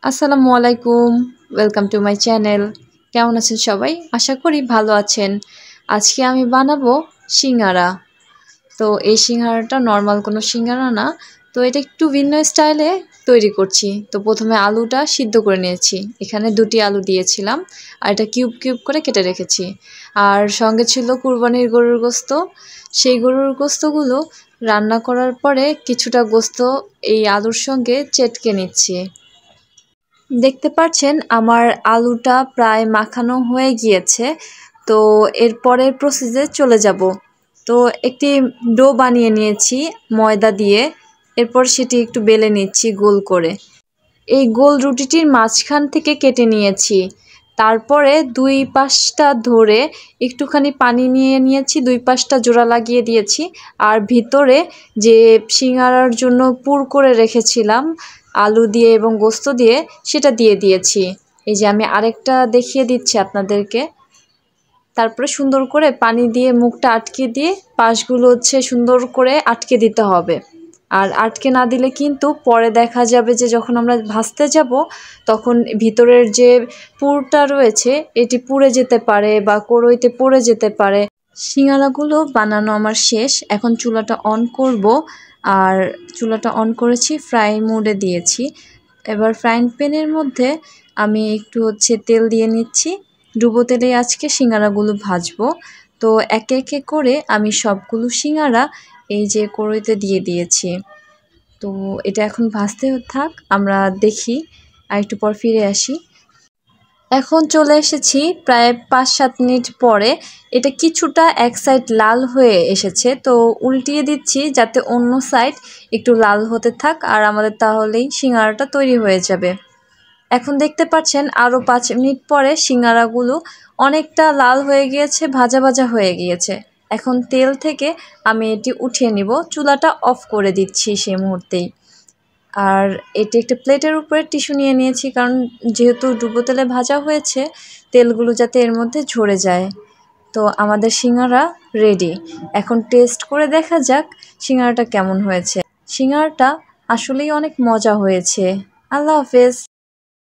আসসালামু আলাইকুম। Welcome to my channel. কেমন আছেন সবাই? আশা করি ভালো আছেন। আজকে আমি বানাবো সিঙ্গারা। তো এই সিঙ্গারাটা নর্মাল কোনো সিঙ্গারা না। তো এটা একটু ভিন্ন স্টাইলে তৈরি করছি। তো প্রথমে আলুটা সিদ্ধ করে নিয়েছি। এখানে 2টি আলু দিয়েছিলাম। আর এটা কিউব কিউব করে কেটে রেখেছি। আর সঙ্গে ছিল কুরবানির গরুর গোস্ত। সেই গরুর গোস্তগুলো রান্না করার পরে কিছুটা গোস্ত এই আলুর সঙ্গে চেটকে নিচ্ছি। দেখতে পাচ্ছেন আমার আলুটা প্রায় মাখানো হয়ে গিয়েছে। তো এরপরের প্রসেসে চলে যাব। তো একটি ডো বানিয়ে নিয়েছি ময়দা দিয়ে। এরপর সেটি একটু বেলে নিচ্ছি গোল করে। এই গোল রুটিটির মাঝখান থেকে কেটে নিয়েছি। তারপরে দুই পাশটা ধরে একটুখানি পানি নিয়ে নিয়েছি, দুই পাশটা জোড়া লাগিয়ে দিয়েছি। আর ভিতরে যে সিঙ্গারার জন্য পুর করে রেখেছিলাম আলু দিয়ে এবং গোস্ত দিয়ে, সেটা দিয়ে দিয়েছি। এই যে আমি আরেকটা দেখিয়ে দিচ্ছি আপনাদেরকে। তারপরে সুন্দর করে পানি দিয়ে মুখটা আটকে দিয়ে পাশগুলো সুন্দর করে আটকে দিতে হবে। আর আটকে না দিলে কিন্তু পরে দেখা যাবে যে যখন আমরা ভাজতে যাব তখন ভিতরের যে পুরটা রয়েছে এটি পুড়ে যেতে পারে বা কড়ইতে পড়ে যেতে পারে। সিঙ্গারাগুলো বানানো আমার শেষ। এখন চুলাটা অন করব। আর চুলাটা অন করেছি, ফ্রাই মোডে দিয়েছি। এবার ফ্রাইং প্যানের মধ্যে আমি একটু তেল দিয়ে নিচ্ছি। ডুবো তেলে আজকে সিঙ্গারাগুলো ভাজবো। তো একে একে করে আমি সবগুলো সিঙ্গারা এই যে কড়াইতে দিয়ে দিয়েছি। তো এটা এখন ভাজতে থাক, আমরা দেখি। আর একটু পর ফিরে আসি। এখন চলে এসেছি প্রায় 5-7 মিনিট পরে। এটা কিছুটা এক সাইড লাল হয়ে এসেছে। তো উল্টিয়ে দিচ্ছি যাতে অন্য সাইড একটু লাল হতে থাক, আর আমাদের তাহলেই সিঙ্গারাটা তৈরি হয়ে যাবে। এখন দেখতে পাচ্ছেন আরও 5 মিনিট পরে সিঙ্গারাগুলো অনেকটা লাল হয়ে গিয়েছে, ভাজা ভাজা হয়ে গিয়েছে। এখন তেল থেকে আমি এটি উঠিয়ে নিব। চুলাটা অফ করে দিচ্ছি সেই মুহূর্তেই। আর এটি একটা প্লেটের উপরে টিস্যু নিয়ে নিয়েছি, কারণ যেহেতু ডুবো তেলে ভাজা হয়েছে তেলগুলো যাতে এর মধ্যে ঝরে যায়। তো আমাদের সিঙ্গারা রেডি। এখন টেস্ট করে দেখা যাক সিঙ্গারাটা কেমন হয়েছে। সিঙ্গারাটা আসলেই অনেক মজা হয়েছে। আল্লাহ হাফেজ।